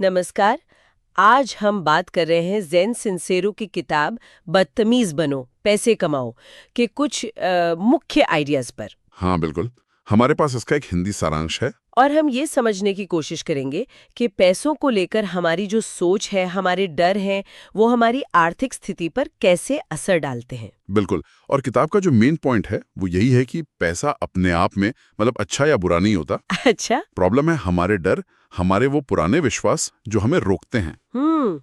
नमस्कार। आज हम बात कर रहे हैं ज़ेन सिंसेरो की किताब बदतमीज बनो पैसे कमाओ के कुछ मुख्य आइडियाज पर। हाँ बिल्कुल। हमारे पास इसका एक हिंदी सारांश है। और हम ये समझने की कोशिश करेंगे कि पैसों को लेकर हमारी जो सोच है, हमारे डर हैं, वो हमारी आर्थिक स्थिति पर कैसे असर डालते हैं। बिल्कुल। और किताब का जो मेन पॉइंट है वो यही है कि पैसा अपने आप में मतलब अच्छा या बुरा नहीं होता। अच्छा। प्रॉब्लम है हमारे डर, हमारे वो पुराने विश्वास जो हमें रोकते हैं।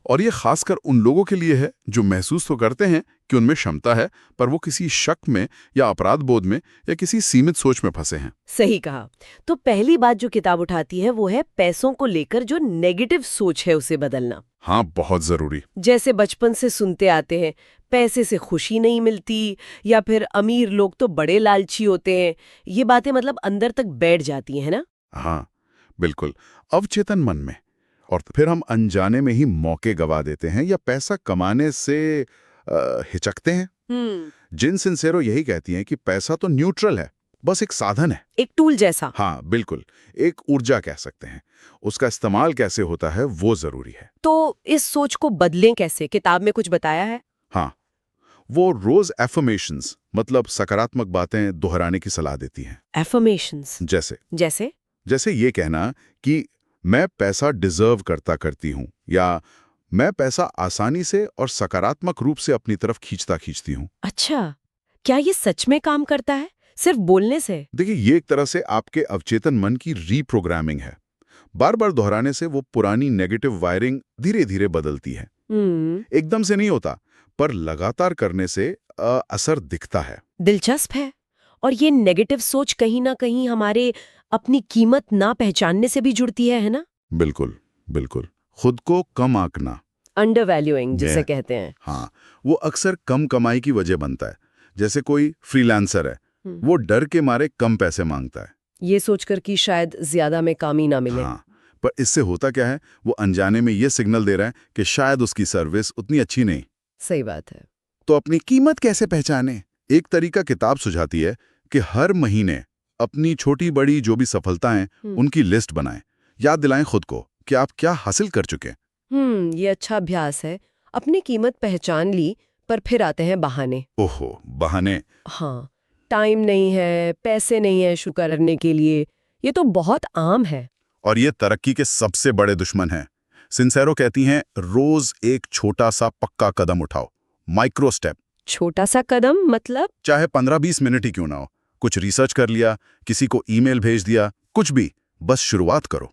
और ये खासकर उन लोगों के लिए है जो महसूस तो करते हैं कि उनमें क्षमता है, पर वो किसी शक में या अपराध बोध में या किसी सीमित सोच में फंसे हैं। सही कहा। तो पहली बात जो किताब उठाती है वो है पैसों को लेकर जो नेगेटिव सोच है उसे बदलना। हाँ, बहुत जरूरी। जैसे बचपन से सुनते आते हैं, पैसे से खुशी नहीं मिलती, या फिर अमीर लोग तो बड़े लालची होते हैं। ये बातें मतलब अंदर तक बैठ जाती हैं, है ना? हाँ बिल्कुल, अवचेतन मन में। और फिर हम अनजाने में ही मौके गवा देते हैं या पैसा कमाने से हिचकते हैं। जिन सिंसेरो यही कहती हैं कि पैसा तो न्यूट्रल है, बस एक साधन है। एक टूल जैसा। हाँ बिल्कुल, एक ऊर्जा कह सकते हैं। उसका इस्तेमाल कैसे होता है वो जरूरी है। तो इस सोच को बदलें कैसे? किताब में कुछ बताया है? हाँ, वो रोज एफर्मेशंस मतलब सकारात्मक बातें दोहराने की सलाह देती हैं। एफर्मेशंस जैसे जैसे? जैसे ये कहना कि मैं पैसा डिजर्व करती हूँ, या मैं पैसा आसानी से और सकारात्मक रूप से अपनी तरफ खींचती हूँ। अच्छा, क्या ये सच में काम करता है, सिर्फ बोलने से? देखिए, ये एक तरह से आपके अवचेतन मन की रीप्रोग्रामिंग है। बार बार दोहराने से वो पुरानी नेगेटिव वायरिंग धीरे धीरे बदलती है। एकदम से नहीं होता, पर लगातार करने से असर दिखता है। दिलचस्प है। और ये नेगेटिव सोच कहीं ना कहीं हमारे अपनी कीमत ना पहचानने से भी जुड़ती है ना? बिल्कुल बिल्कुल। खुद को कम आंकना, अंडर वैल्यूइंग जिसे कहते हैं। हाँ, वो अक्सर कम कमाई की वजह बनता है। जैसे कोई फ्रीलांसर है, वो डर के मारे कम पैसे मांगता है, ये सोचकर कि शायद ज्यादा में काम ही ना मिले। हाँ, पर इससे होता क्या है, वो अनजाने में ये सिग्नल दे रहा है कि शायद उसकी सर्विस उतनी अच्छी नहीं। सही बात है। तो अपनी कीमत कैसे पहचाने? एक तरीका किताब सुझाती है कि हर महीने अपनी छोटी बड़ी जो भी सफलताएं उनकी लिस्ट बनाएं। याद दिलाएं खुद को कि आप क्या हासिल कर चुके हैं। ये अच्छा अभ्यास है। अपनी कीमत पहचान ली, पर फिर आते हैं बहाने। ओहो, बहाने। हाँ, टाइम नहीं है, पैसे नहीं है शुरू करने के लिए। ये तो बहुत आम है। और ये तरक्की के सबसे बड़े दुश्मन हैं। सिंसेरो कहती हैं, रोज एक छोटा सा पक्का कदम उठाओ, माइक्रो स्टेप। छोटा सा कदम मतलब? चाहे 15-20 मिनट ही क्यों ना हो। कुछ रिसर्च कर लिया, किसी को ईमेल भेज दिया, कुछ भी, बस शुरुआत करो।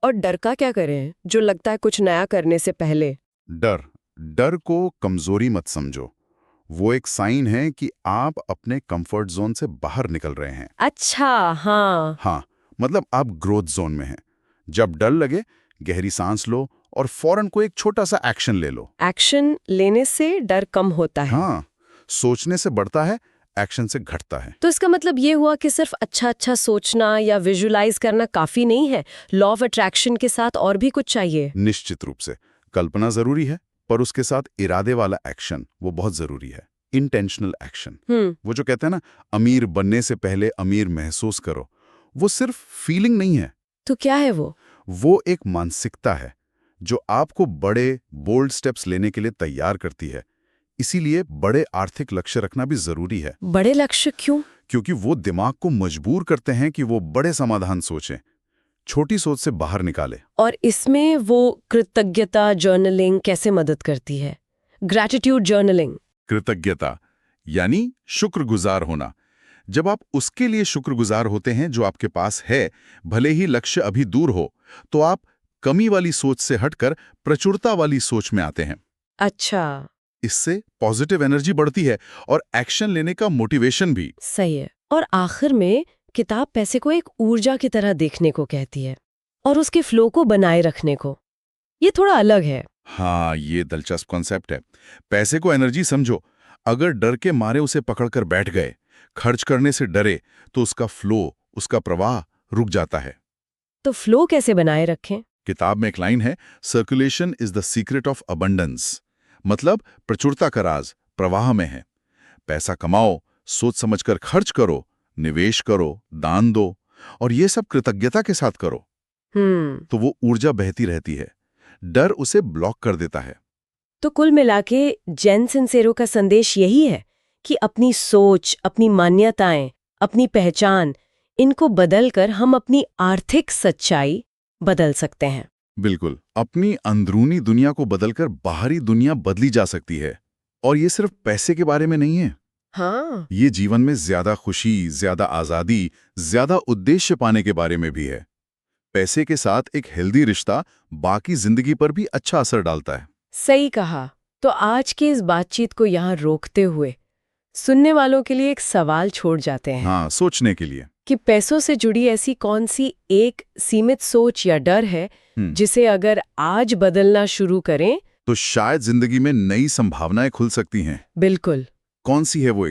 और डर का क्या करें, जो लगता है कुछ नया करने से पहले? डर डर को कमजोरी मत समझो। वो एक साइन है कि आप अपने कंफर्ट जोन से बाहर निकल रहे हैं। अच्छा, हाँ। हाँ, मतलब आप ग्रोथ जोन में हैं। जब डर लगे, गहरी सांस लो और फौरन को एक छोटा सा एक्शन ले लो। एक्शन लेने से डर कम होता है? हाँ, सोचने से बढ़ता है, एक्शन से घटता है। तो इसका मतलब ये हुआ कि सिर्फ अच्छा अच्छा सोचना या विजुलाइज करना काफी नहीं है। लॉ ऑफ अट्रैक्शन के साथ और भी कुछ चाहिए। निश्चित रूप से कल्पना जरूरी है, पर उसके साथ इरादे वाला एक्शन वो बहुत जरूरी है। Intentional action. वो जो कहते हैं ना, अमीर बनने से पहले अमीर महसूस करो, वो सिर्फ फीलिंग नहीं है। तो क्या है वो? वो एक मानसिकता है जो आपको बड़े बोल्ड स्टेप्स लेने के लिए तैयार करती है। इसीलिए बड़े आर्थिक लक्ष्य रखना भी जरूरी है। बड़े लक्ष्य क्यों? क्योंकि वो दिमाग को मजबूर करते हैं कि वो बड़े समाधान सोचें, छोटी सोच से बाहर निकाले। और इसमें वो कृतज्ञता जर्नलिंग कैसे मदद करती है? Gratitude journaling. कृतज्ञता यानी शुक्रगुजार होना। जब आप उसके लिए शुक्रगुजार होते हैं जो आपके पास है, भले ही लक्ष्य अभी दूर हो, तो आप कमी वाली सोच से हटकर प्रचुरता वाली सोच में आते हैं। अच्छा। इससे पॉजिटिव एनर्जी बढ़ती है और एक्शन लेने का मोटिवेशन भी। सही है। और आखिर में किताब पैसे को एक ऊर्जा की तरह देखने को कहती है, और उसके फ्लो को बनाए रखने को। ये थोड़ा अलग है। हाँ, ये दिलचस्प कॉन्सेप्ट है। पैसे को एनर्जी समझो। अगर डर के मारे उसे पकड़कर बैठ गए, खर्च करने से डरे, तो उसका फ्लो, उसका प्रवाह रुक जाता है। तो फ्लो कैसे बनाए रखें? किताब में एक लाइन है, circulation is the secret of abundance. मतलब प्रचुरता का राज प्रवाह में है। पैसा कमाओ, सोच समझकर खर्च करो, निवेश करो, दान दो, और ये सब कृतज्ञता के साथ करो, तो वो ऊर्जा बहती रहती है। डर उसे ब्लॉक कर देता है। तो कुल मिलाके जेन सिंसेरो का संदेश यही है कि अपनी सोच, अपनी मान्यताएं, अपनी पहचान, इनको बदलकर हम अपनी आर्थिक सच्चाई बदल सकते हैं। बिल्कुल, अपनी अंदरूनी दुनिया को बदलकर बाहरी दुनिया बदली जा सकती है। और ये सिर्फ पैसे के बारे में नहीं है। हाँ, ये जीवन में ज्यादा खुशी, ज्यादा आजादी, ज्यादा उद्देश्य पाने के बारे में भी है। पैसे के साथ एक हेल्दी रिश्ता बाकी जिंदगी पर भी अच्छा असर डालता है। सही कहा। तो आज की इस बातचीत को यहाँ रोकते हुए सुनने वालों के लिए एक सवाल छोड़ जाते हैं हाँ, सोचने के लिए। कि पैसों से जुड़ी ऐसी कौन सी एक सीमित सोच या डर है जिसे अगर आज बदलना शुरू करें तो शायद जिंदगी में नई संभावनाएं खुल सकती हैं। बिल्कुल। कौन सी है वो